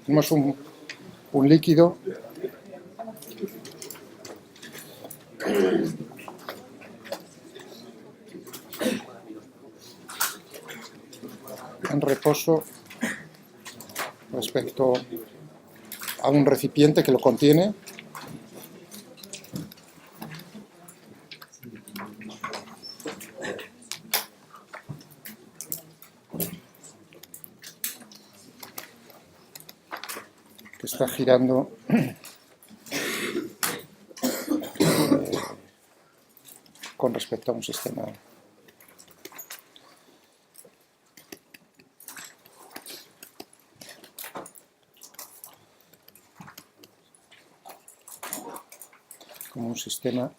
Tenemos un líquido en reposo respecto a un recipiente que lo contiene. Que está girando con respecto a un sistema como un sistema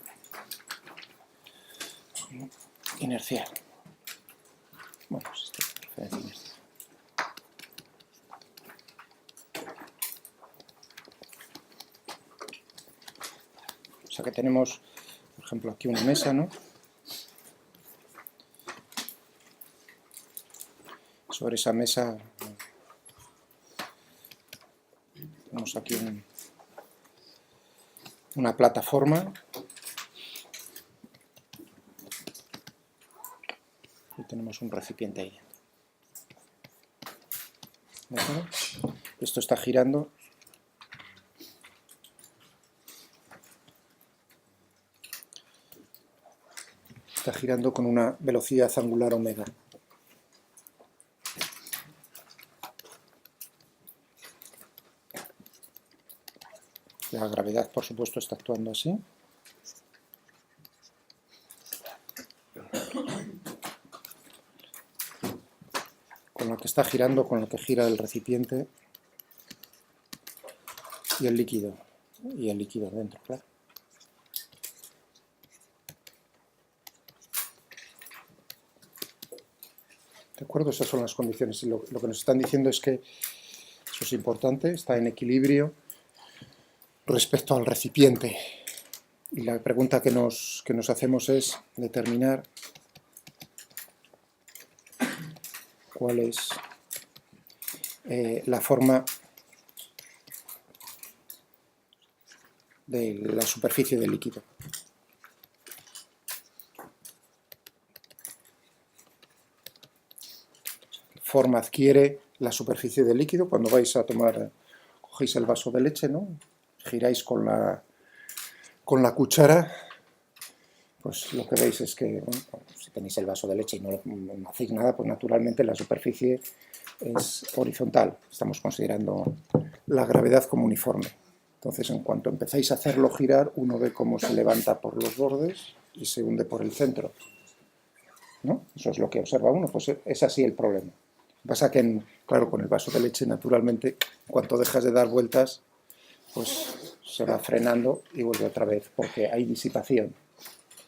inercial. Bueno, sistema inercial. O sea que tenemos, por ejemplo, aquí una mesa, ¿no? Sobre esa mesa tenemos aquí una plataforma y tenemos un recipiente ahí dentro. Esto está girando con una velocidad angular omega. La gravedad, por supuesto, está actuando así. Con lo que está girando, con lo que gira el recipiente y el líquido dentro, claro. ¿De acuerdo? Esas son las condiciones. Y lo que nos están diciendo es que, eso es importante, está en equilibrio respecto al recipiente. Y la pregunta que nos hacemos es determinar cuál es la forma de la superficie del líquido. ¿Qué forma adquiere la superficie del líquido? Cuando vais a tomar, cogéis el vaso de leche, ¿no? Giráis con la cuchara, pues lo que veis es que, bueno, si tenéis el vaso de leche y no hacéis nada, pues naturalmente la superficie es horizontal. Estamos considerando la gravedad como uniforme. Entonces, en cuanto empezáis a hacerlo girar, uno ve cómo se levanta por los bordes y se hunde por el centro, ¿no? Eso es lo que observa uno, pues es así el problema. Lo que pasa que, claro, con el vaso de leche, naturalmente, en cuanto dejas de dar vueltas, pues se va frenando y vuelve otra vez, porque hay disipación.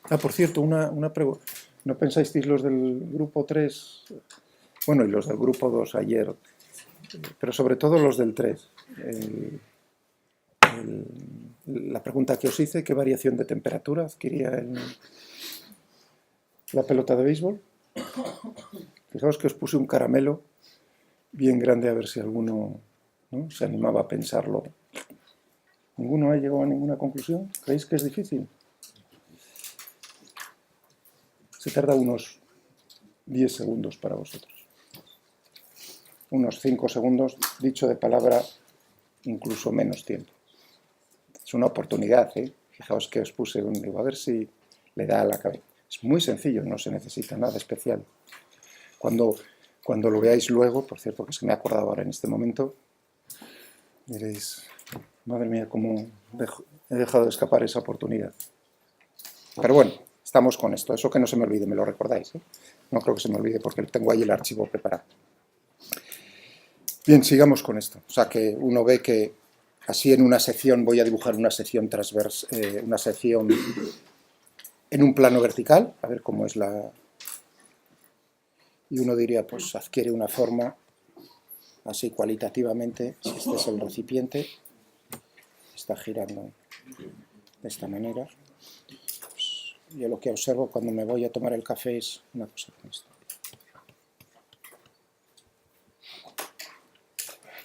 Ah, por cierto, una pregunta. ¿No pensáis los del grupo 3? Bueno, y los del grupo 2 ayer, pero sobre todo los del 3. La pregunta que os hice, ¿qué variación de temperatura adquiría la pelota de béisbol? Fijaos que os puse un caramelo bien grande a ver si alguno, ¿no?, se animaba a pensarlo. ¿Ninguno ha llegado a ninguna conclusión? ¿Creéis que es difícil? Se tarda unos 10 segundos para vosotros. Unos 5 segundos, dicho de palabra, incluso menos tiempo. Es una oportunidad, ¿eh? Fijaos que os puse digo, a ver si le da a la cabeza. Es muy sencillo, no se necesita nada especial. Cuando lo veáis luego, por cierto que se me ha acordado ahora en este momento, diréis, madre mía, cómo he dejado de escapar esa oportunidad. Pero bueno, estamos con esto. Eso que no se me olvide, me lo recordáis, ¿eh? No creo que se me olvide porque tengo ahí el archivo preparado. Bien, sigamos con esto. O sea que uno ve que así en una sección, voy a dibujar una sección transversa, una sección en un plano vertical, a ver cómo es la... Y uno diría, pues adquiere una forma así cualitativamente. Si este es el recipiente, está girando de esta manera. Pues yo lo que observo cuando me voy a tomar el café es una cosa como esta.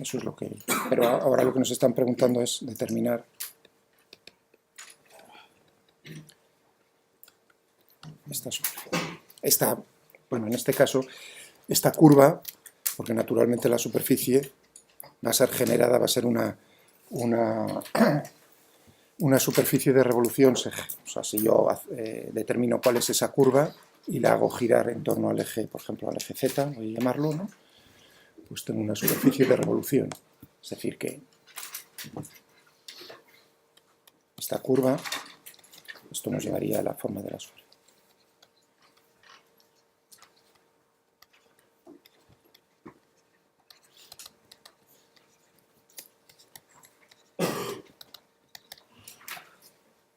Eso es lo que... Pero ahora lo que nos están preguntando es determinar bueno, en este caso, esta curva, porque naturalmente la superficie va a ser generada, va a ser una superficie de revolución. O sea, si yo determino cuál es esa curva y la hago girar en torno al eje, por ejemplo, al eje Z, voy a llamarlo, ¿no? Pues tengo una superficie de revolución. Es decir, que esta curva, esto nos llevaría a la forma de la esfera.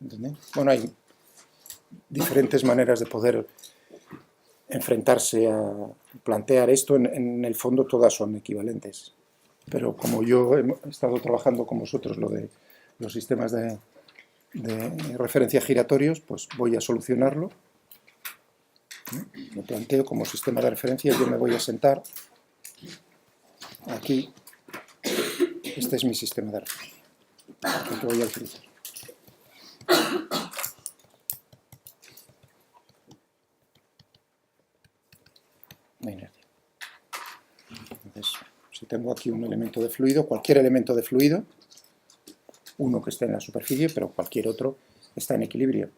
¿Entendéis? Bueno, hay diferentes maneras de poder enfrentarse a plantear esto. En el fondo todas son equivalentes. Pero como yo he estado trabajando con vosotros lo de los sistemas de referencia giratorios, pues voy a solucionarlo. Me planteo como sistema de referencia, yo me voy a sentar aquí. Este es mi sistema de referencia, el que voy a utilizar. La inercia. Entonces, si tengo aquí un elemento de fluido, cualquier elemento de fluido, uno que esté en la superficie, pero cualquier otro está en equilibrio.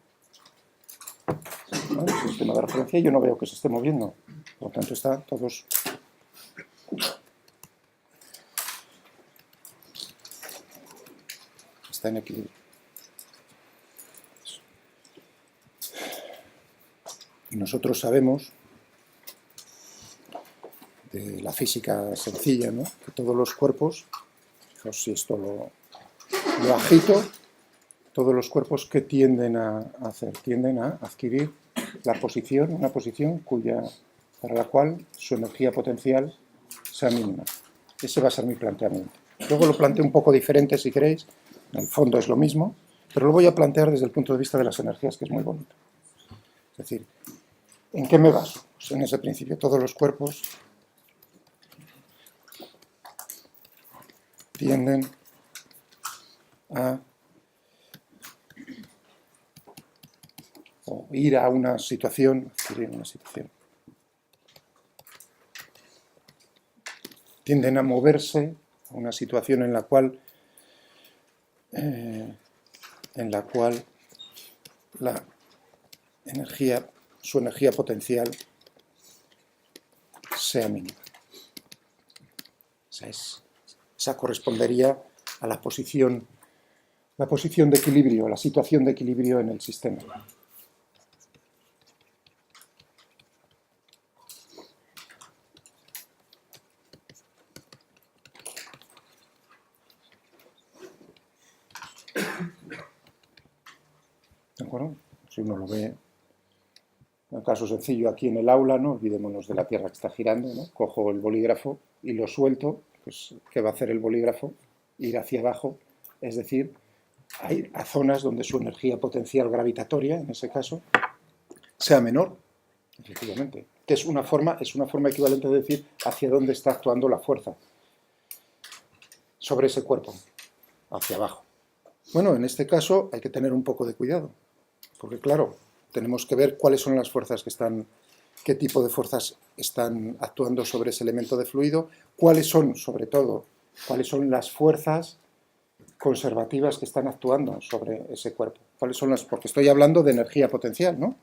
¿No? El sistema de referencia yo no veo que se esté moviendo, por lo tanto están todos está en equilibrio. Y nosotros sabemos de la física sencilla, ¿no? Que todos los cuerpos, fijaos si esto lo agito, todos los cuerpos que tienden a hacer, tienden a adquirir la posición, una posición para la cual su energía potencial sea mínima. Ese va a ser mi planteamiento. Luego lo planteo un poco diferente si queréis, en el fondo es lo mismo, pero lo voy a plantear desde el punto de vista de las energías, que es muy bonito. Es decir, ¿en qué me baso? Pues en ese principio, todos los cuerpos tienden a ir a una situación, tienden a moverse a una situación en la cual la energía, su energía potencial sea mínima. Esa correspondería a la posición de equilibrio, la situación de equilibrio en el sistema. ¿De acuerdo? Si uno lo ve, en el caso sencillo aquí en el aula, no olvidémonos de la Tierra que está girando, ¿no? Cojo el bolígrafo y lo suelto, pues ¿qué va a hacer el bolígrafo? Ir hacia abajo, es decir, a ir a zonas donde su energía potencial gravitatoria, en ese caso, sea menor, efectivamente. Que es una forma equivalente de decir hacia dónde está actuando la fuerza sobre ese cuerpo, hacia abajo. Bueno, en este caso hay que tener un poco de cuidado, porque claro, tenemos que ver cuáles son las fuerzas que están, qué tipo de fuerzas están actuando sobre ese elemento de fluido, cuáles son, sobre todo, cuáles son las fuerzas conservativas que están actuando sobre ese cuerpo. ¿Cuáles son las? Porque estoy hablando de energía potencial, ¿no?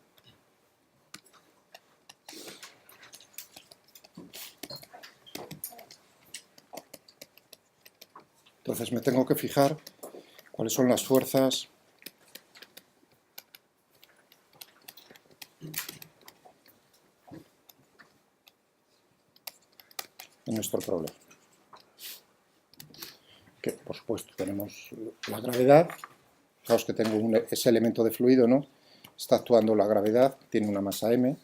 Entonces me tengo que fijar cuáles son las fuerzas en nuestro problema. Que, por supuesto, tenemos la gravedad. Fijaos que tengo ese elemento de fluido, ¿no? Está actuando la gravedad, tiene una masa m.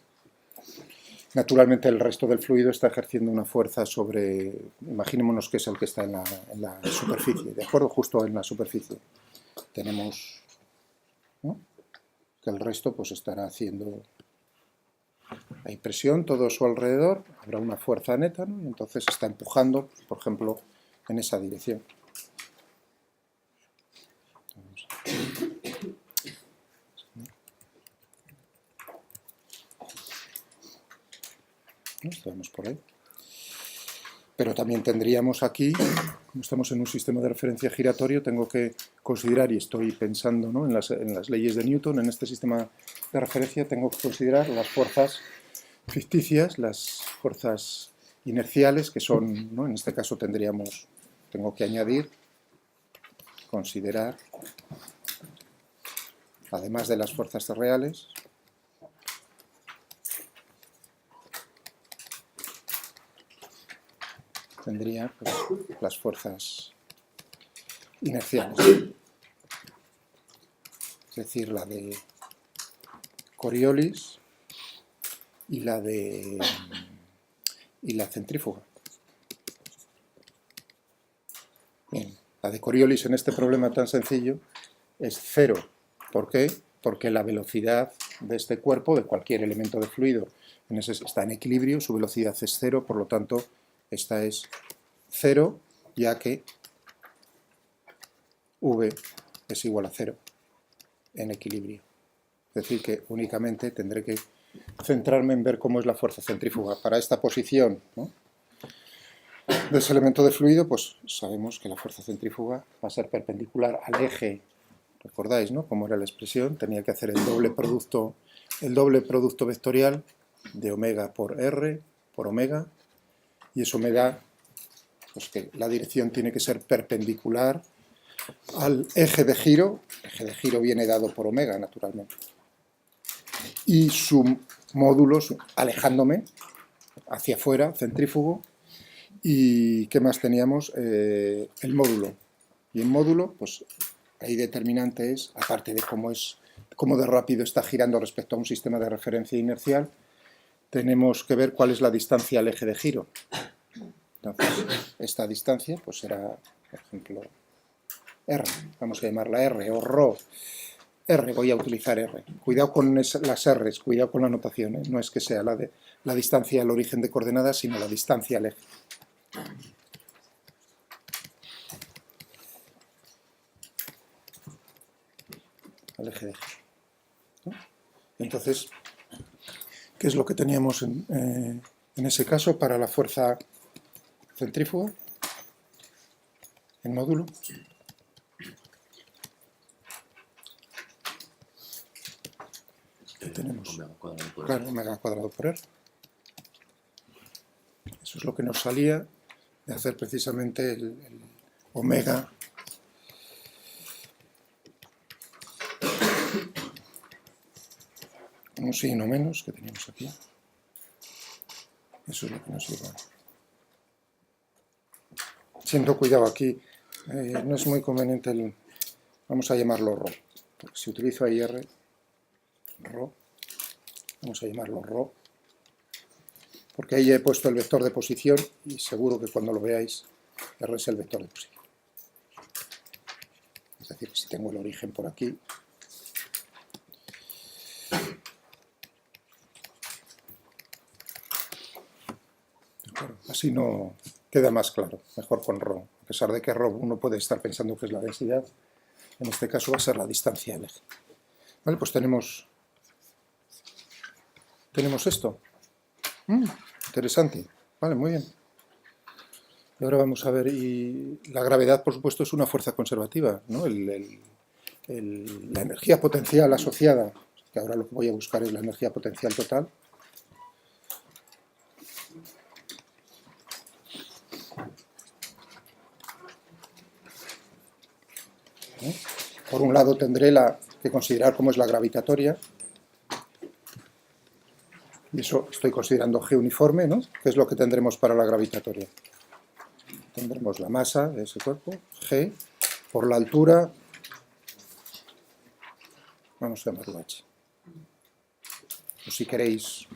Naturalmente el resto del fluido está ejerciendo una fuerza sobre, imaginémonos que es el que está en la superficie, ¿de acuerdo? Justo en la superficie. Tenemos, ¿no? Que el resto pues estará haciendo, hay presión todo a su alrededor, habrá una fuerza neta, ¿no? Y entonces está empujando, por ejemplo, en esa dirección. Estamos por ahí. Pero también tendríamos aquí, como estamos en un sistema de referencia giratorio, tengo que considerar, y estoy pensando, ¿no?, en las leyes de Newton, en este sistema de referencia, tengo que considerar las fuerzas ficticias, las fuerzas inerciales, que son, ¿no?, en este caso tengo que añadir, considerar, además de las fuerzas reales, tendría pues, las fuerzas inerciales, es decir, la de Coriolis y la centrífuga. Bien, la de Coriolis en este problema tan sencillo es 0. ¿Por qué? Porque la velocidad de este cuerpo, de cualquier elemento de fluido, está en equilibrio, su velocidad es 0, por lo tanto, esta es 0, ya que v es igual a 0 en equilibrio. Es decir, que únicamente tendré que centrarme en ver cómo es la fuerza centrífuga. Para esta posición, ¿no?, de ese elemento de fluido, pues sabemos que la fuerza centrífuga va a ser perpendicular al eje. ¿Recordáis, no?, cómo era la expresión? Tenía que hacer el doble producto vectorial de omega por r por omega, y eso me da pues, que la dirección tiene que ser perpendicular al eje de giro. El eje de giro viene dado por omega, naturalmente. Y su módulo, alejándome hacia afuera, centrífugo. ¿Y qué más teníamos? El módulo. Y el módulo, pues ahí determinante es, aparte de cómo de rápido está girando respecto a un sistema de referencia inercial, tenemos que ver cuál es la distancia al eje de giro. Entonces, esta distancia pues será, por ejemplo, R. Vamos a llamarla R o ρ. R, voy a utilizar R. Cuidado con las R's, cuidado con la notación, ¿eh? No es que sea la distancia al origen de coordenadas, sino la distancia al eje. Al eje de giro, ¿no? Entonces, ¿qué es lo que teníamos en ese caso para la fuerza centrífuga? El módulo. ¿Qué tenemos? Claro, omega cuadrado por R. Eso es lo que nos salía de hacer precisamente el omega un signo menos que teníamos aquí. Eso es lo que nos lleva. Siendo cuidado aquí, no es muy conveniente vamos a llamarlo ρ. Porque si utilizo ahí R, ρ, vamos a llamarlo ρ, porque ahí he puesto el vector de posición y seguro que cuando lo veáis, R es el vector de posición. Es decir, si tengo el origen por aquí, así no queda más claro, mejor con ρ. A pesar de que ρ uno puede estar pensando que es la densidad, en este caso va a ser la distancia del eje. Vale, pues tenemos esto. Interesante. Vale, muy bien. Y ahora vamos a ver, y la gravedad, por supuesto, es una fuerza conservativa, ¿no? La energía potencial asociada, que ahora lo que voy a buscar es la energía potencial total. Por un lado tendré que considerar cómo es la gravitatoria, y eso estoy considerando G uniforme, ¿no? ¿Qué es lo que tendremos para la gravitatoria? Tendremos la masa de ese cuerpo, G, por la altura, vamos a llamarlo H. O si queréis,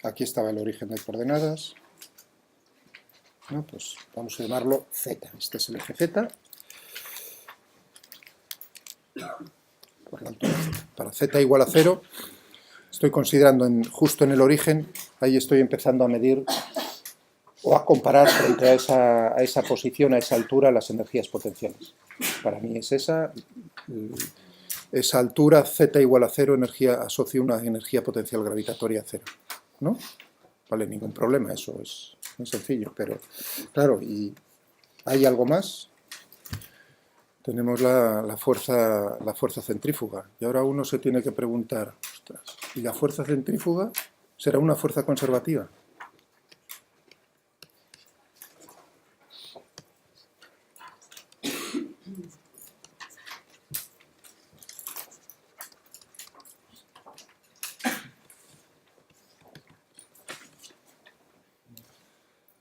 aquí estaba el origen de coordenadas, ¿no? Pues vamos a llamarlo Z. Este es el eje Z. Por la altura Z. Para Z igual a 0, estoy considerando justo en el origen, ahí estoy empezando a medir o a comparar frente a esa posición, a esa altura, las energías potenciales. Para mí es esa altura, z igual a 0, asocio una energía potencial gravitatoria a 0, ¿no? Vale, ningún problema, eso es muy sencillo, pero claro, ¿y hay algo más? Tenemos la fuerza centrífuga, y ahora uno se tiene que preguntar, ostras, ¿y la fuerza centrífuga será una fuerza conservativa?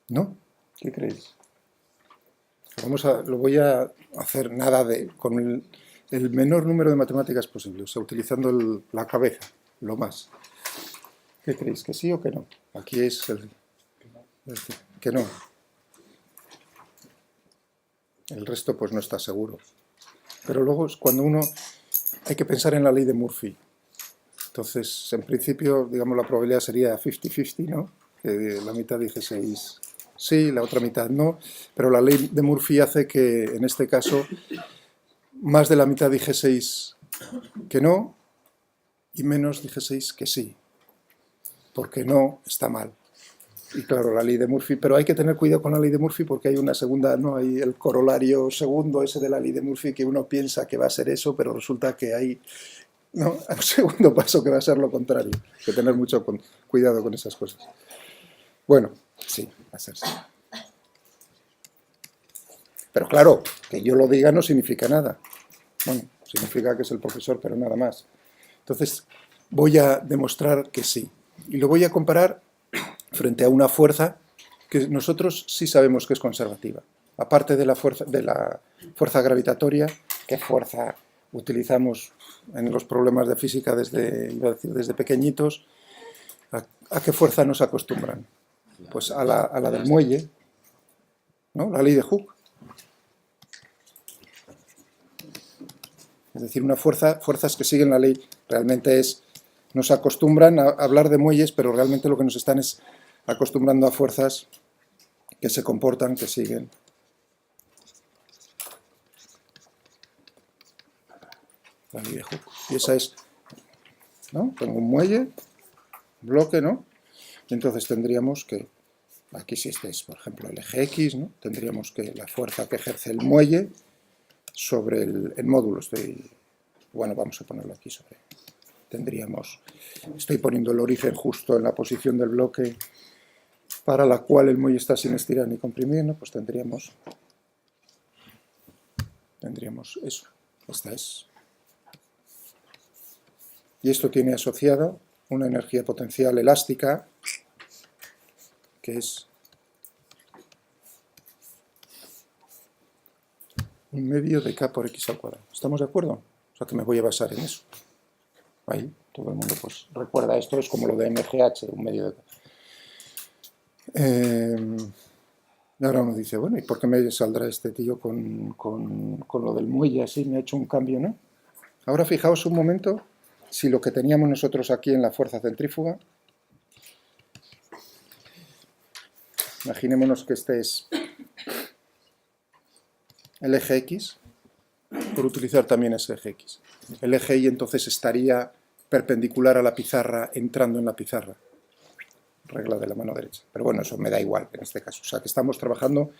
¿No? ¿Qué creéis? Lo voy a hacer con el menor número de matemáticas posible, o sea, utilizando la cabeza, lo más. ¿Qué creéis? ¿Que sí o que no? Aquí es que no. El resto pues no está seguro. Pero luego es cuando hay que pensar en la ley de Murphy. Entonces, en principio, digamos, la probabilidad sería 50-50, ¿no? Que la mitad dijeseis sí, la otra mitad no, pero la ley de Murphy hace que, en este caso, más de la mitad dijeseis que no y menos dijeseis que sí, porque no está mal. Y claro, la ley de Murphy, pero hay que tener cuidado con la ley de Murphy porque hay una segunda, no hay el corolario segundo ese de la ley de Murphy que uno piensa que va a ser eso, pero resulta que hay un segundo paso que va a ser lo contrario. Hay que tener mucho cuidado con esas cosas. Bueno, sí, va a ser sí. Pero claro, que yo lo diga no significa nada. Bueno, significa que es el profesor, pero nada más. Entonces, voy a demostrar que sí. Y lo voy a comparar frente a una fuerza que nosotros sí sabemos que es conservativa. Aparte de la fuerza gravitatoria, ¿qué fuerza utilizamos en los problemas de física desde pequeñitos? ¿A qué fuerza nos acostumbran? Pues a la del muelle, ¿no? La ley de Hooke. Es decir, fuerzas que siguen la ley. Realmente nos acostumbran a hablar de muelles, pero realmente lo que nos están es acostumbrando a fuerzas que se comportan, que siguen. La ley de Hooke. Y esa es, ¿no? Tengo un muelle, un bloque, ¿no? Y entonces tendríamos que, aquí si este es, por ejemplo, el eje X, ¿no? Tendríamos que la fuerza que ejerce el muelle sobre el módulo. Bueno, vamos a ponerlo aquí sobre. Estoy poniendo el origen justo en la posición del bloque para la cual el muelle está sin estirar ni comprimir, ¿no? Pues tendríamos eso. Esta es. Y esto tiene asociado una energía potencial elástica que es un medio de K por X al cuadrado. ¿Estamos de acuerdo? O sea que me voy a basar en eso. Ahí, todo el mundo pues recuerda esto, es como lo de MGH, un medio de K. Y ahora uno dice, bueno, ¿y por qué me saldrá este tío con lo del muelle así? Me ha hecho un cambio, ¿no? Ahora fijaos un momento si lo que teníamos nosotros aquí en la fuerza centrífuga, imaginémonos que este es el eje X, por utilizar también ese eje X. El eje Y entonces estaría perpendicular a la pizarra, entrando en la pizarra. Regla de la mano derecha. Pero bueno, eso me da igual en este caso. O sea, que estamos trabajando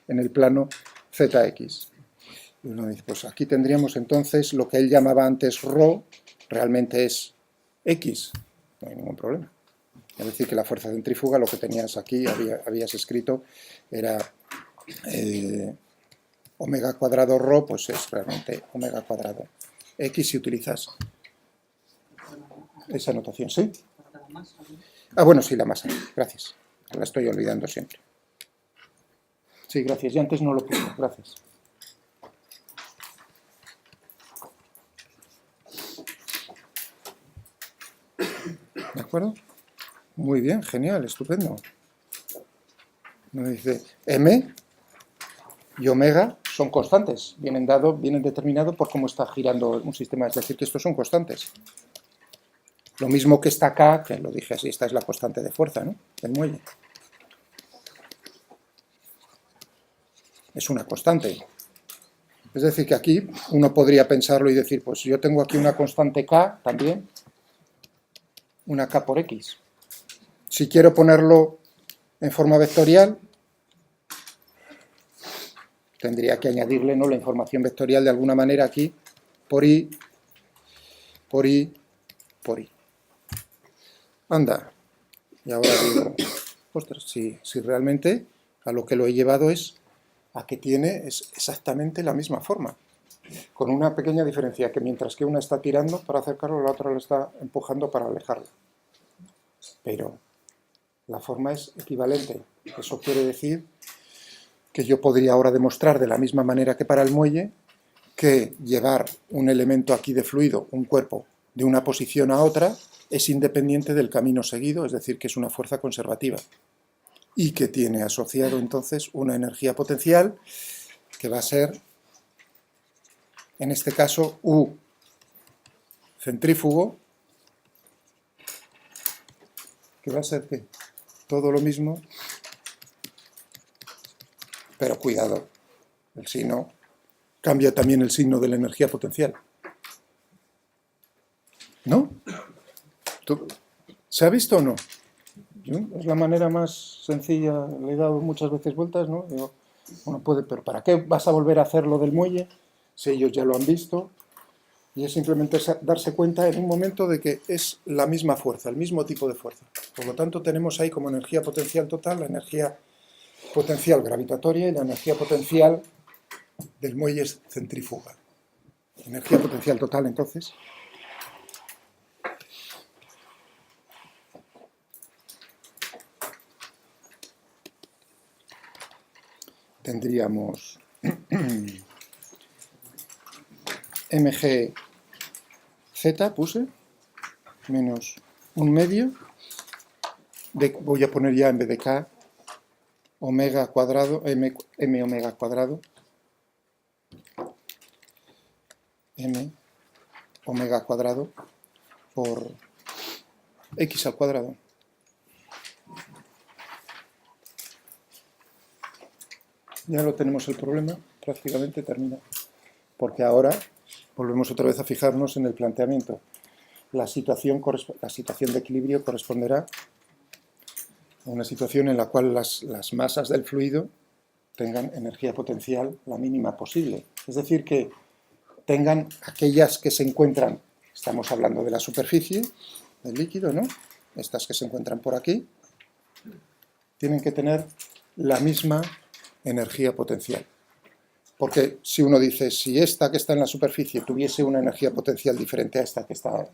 en el plano ZX. Y uno dice, pues aquí tendríamos entonces lo que él llamaba antes ρ, realmente es X. No hay ningún problema. Es decir, que la fuerza centrífuga, lo que tenías aquí, habías escrito, era omega cuadrado ρ, pues es realmente omega cuadrado X si utilizas esa notación. ¿Sí? Bueno, sí, la masa. Gracias. La estoy olvidando siempre. Sí, gracias. Ya antes no lo puse. Gracias. ¿De acuerdo? Muy bien, genial, estupendo. Me dice, M y omega son constantes. Vienen determinados por cómo está girando un sistema. Es decir, que estos son constantes. Lo mismo que está acá, que lo dije así, esta es la constante de fuerza, ¿no?, del muelle. Es una constante. Es decir, que aquí uno podría pensarlo y decir, pues yo tengo aquí una constante K también, una K por X. Si quiero ponerlo en forma vectorial, tendría que añadirle, ¿no?, la información vectorial de alguna manera aquí, por I, por I, por I. Anda. Y ahora digo, ostras, si realmente a lo que lo he llevado es a que tiene exactamente la misma forma, con una pequeña diferencia, que mientras que una está tirando para acercarlo, la otra lo está empujando para alejarlo. Pero la forma es equivalente. Eso quiere decir que yo podría ahora demostrar de la misma manera que para el muelle que llevar un elemento aquí de fluido, un cuerpo, de una posición a otra, es independiente del camino seguido, es decir, que es una fuerza conservativa y que tiene asociado entonces una energía potencial que va a ser, en este caso, U centrífugo, que va a ser ¿qué? Todo lo mismo, pero cuidado, el signo cambia también el signo de la energía potencial. ¿No? ¿Se ha visto o no? Es la manera más sencilla, le he dado muchas veces vueltas, ¿no? Digo, uno puede, pero ¿para qué vas a volver a hacer lo del muelle si ellos ya lo han visto? Y es simplemente darse cuenta en un momento de que es la misma fuerza, el mismo tipo de fuerza. Por lo tanto, tenemos ahí como energía potencial total la energía potencial gravitatoria y la energía potencial del muelle es centrífuga. Energía potencial total, entonces, tendríamos mg z, puse, menos un medio, voy a poner ya en vez de k, omega cuadrado, m omega cuadrado, m omega cuadrado por x al cuadrado. Ya lo tenemos el problema, prácticamente termina. Porque ahora volvemos otra vez a fijarnos en el planteamiento. La situación de equilibrio corresponderá a una situación en la cual las masas del fluido tengan energía potencial la mínima posible. Es decir, que tengan aquellas que se encuentran, estamos hablando de la superficie del líquido, ¿no? Estas que se encuentran por aquí, tienen que tener la misma energía potencial. Porque si uno dice, si esta que está en la superficie tuviese una energía potencial diferente a esta que está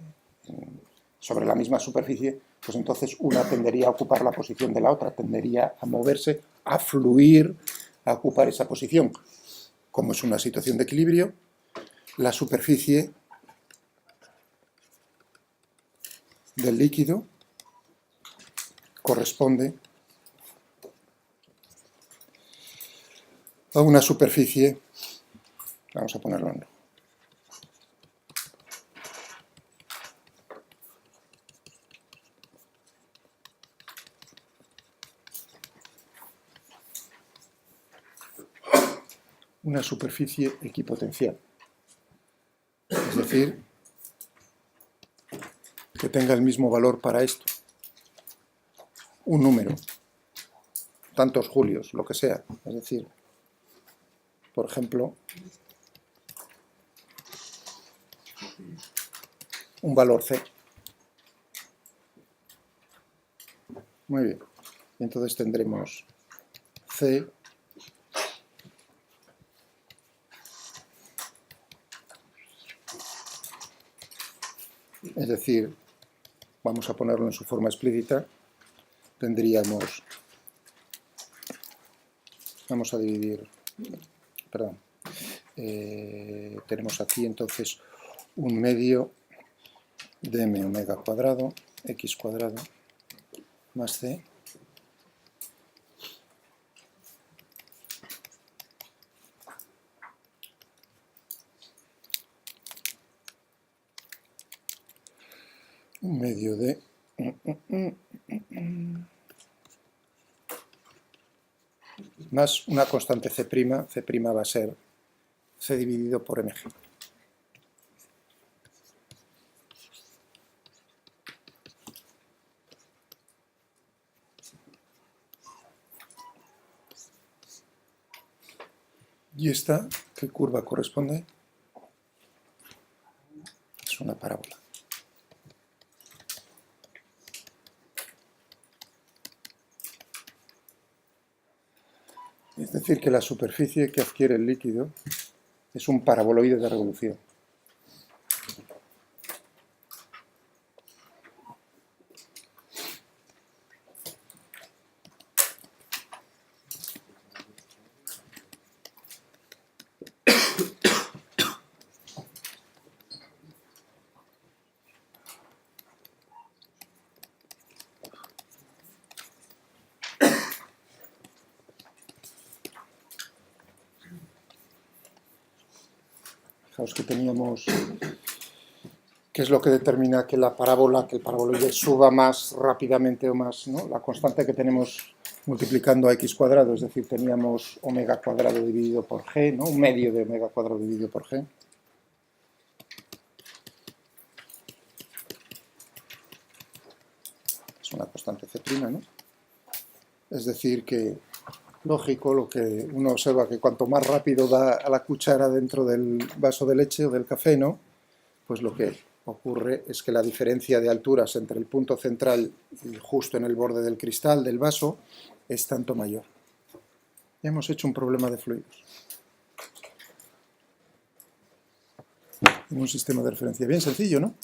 sobre la misma superficie, pues entonces una tendería a ocupar la posición de la otra, tendería a moverse, a fluir, a ocupar esa posición. Como es una situación de equilibrio, la superficie del líquido corresponde a una superficie, vamos a ponerlo en rojo, una superficie equipotencial, es decir, que tenga el mismo valor para esto, un número, tantos julios, lo que sea, es decir, por ejemplo, un valor C. Muy bien, entonces tendremos C es decir, vamos a ponerlo en su forma explícita, tendríamos, vamos a dividir, perdón, tenemos aquí entonces un medio de m omega cuadrado, x cuadrado, más c, un medio medio de más una constante C', C' va a ser C dividido por mg. ¿Y esta qué curva corresponde? Es una parábola. Es decir, que la superficie que adquiere el líquido es un paraboloide de revolución. Fijaos que teníamos, ¿qué es lo que determina que la parábola, que el paraboloide suba más rápidamente o más, ¿no? La constante que tenemos multiplicando a x cuadrado, es decir, teníamos omega cuadrado dividido por g, ¿no? Un medio de omega cuadrado dividido por g. Es una constante C', ¿no? Es decir, que lógico, lo que uno observa que cuanto más rápido da a la cuchara dentro del vaso de leche o del café, ¿no? Pues lo que ocurre es que la diferencia de alturas entre el punto central y justo en el borde del cristal del vaso es tanto mayor. Ya hemos hecho un problema de fluidos. En un sistema de referencia bien sencillo, ¿no?